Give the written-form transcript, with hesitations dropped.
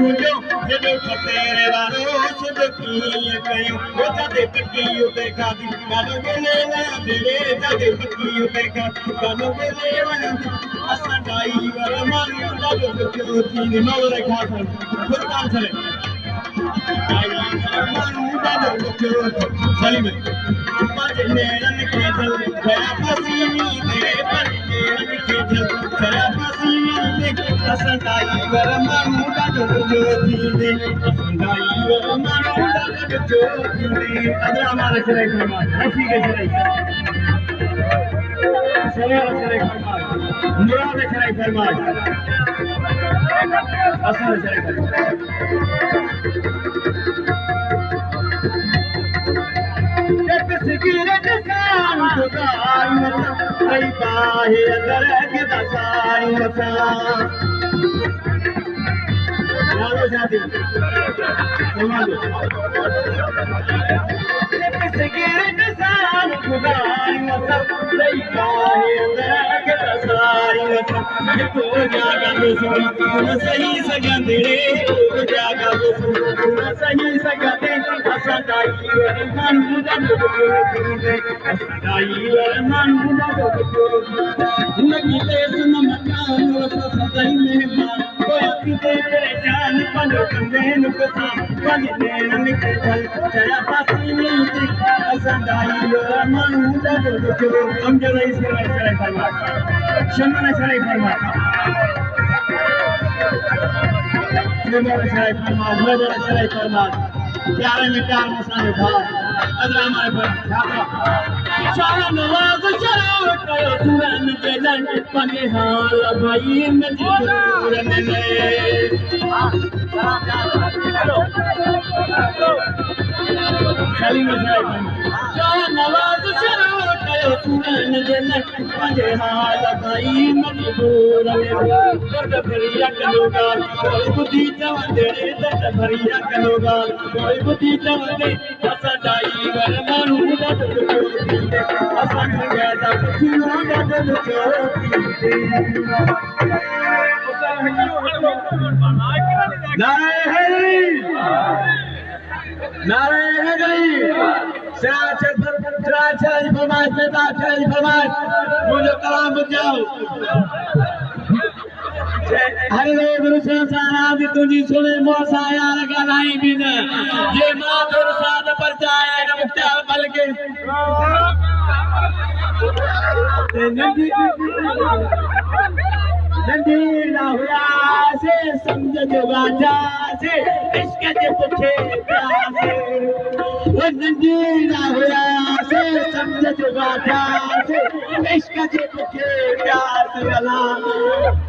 हुजो हेॾो खपेरे वारो सुध कीअं कयूं ओ जाते पकी उते खाधी कानो ॻोल्हे वञा भेड़े जाते पकी उते खाधी कानो ॻोल्हे वञा असां ड्राइवर माण्हू ॾाढो ॾुखियो थींदो नवल खां खुद कान छॾे माण्हू ॾाढो ॾुखियो सली में पंहिंजे नेरनि खे जल गया फसीनी ते पंहिंजे नेरनि खे जल गया फसीनी ते असां ड्राइवर माण्हू ॾाढो ॾुखियो थींदे असां ड्राइवर माण्हू ॾाढो ॾुखियो थींदे अदरा मारे छॾे फरमाए रफ़ी खे छॾे सवार छॾे फरमाए मुराद छॾे फरमाए असां छॾे फरमाए सिगरेट खान गुज़ारी वठां कई बाहे अंदर के दसारी वठां नालो शादी सिगरेट खान गुज़ारी वठां कई बाहे अंदर के दसारी वठां को जागा सुन सही सगंदे को जागा सुन सही सगंदे असां ड्राइवर माण्हू ॾाढो ॾुखियो थींदे असां ड्राइवर माण्हू ॾाढो ॾुखियो हुनजी देस न मकान असां सदाई महिमान पोइ किथे परेशान पंहिंजो कंदे नुक़सान पंहिंजे नेरनि खे जल चया फसीनी ते असां ड्राइवर माण्हू ॾाढो ॾुखियो सम्झो रही छॾे फरमाए शमन छॾे फरमाए नज़र छॾे फरमाए नज़र छॾे फरमाए प्यारे में प्यार मसाले भाव अदरा मारे पर शाह नवाज शराब कयो सुरन के लन पंगे हाल भाई मजबूर ने खाली मसाले शाह नवाज शराब कयो सुरन के लन पंगे हाल भाई मजबूर ने दर्द भरिया कलोगाल कोई बुद्धि चवंदे दर्द भरिया कलोगाल कोई बुद्धि चवंदे असां ड्राइवर माण्हू ॾाढो ॾुखियो थींदे असां खे ॾाढो ॾुखियो थींदे नारे हैदरी फरमाइश में फरमाइश मुंहिंजो कलाम ॿुधायो हर रोज़ रुसण सां राज़ तुंहिंजी सुणे मोसा यार ॻाल्हाई बि न जे मां तो रुसाद परचाए न मुख्तार बल्कि नंढीड़ा हुयासीं सम्झ जो गाठासीं इश्क जे पुठे पियासीं नंढीड़ा हुयासीं सम्झ जो गाठासीं इश्क जे पुठे पियासीं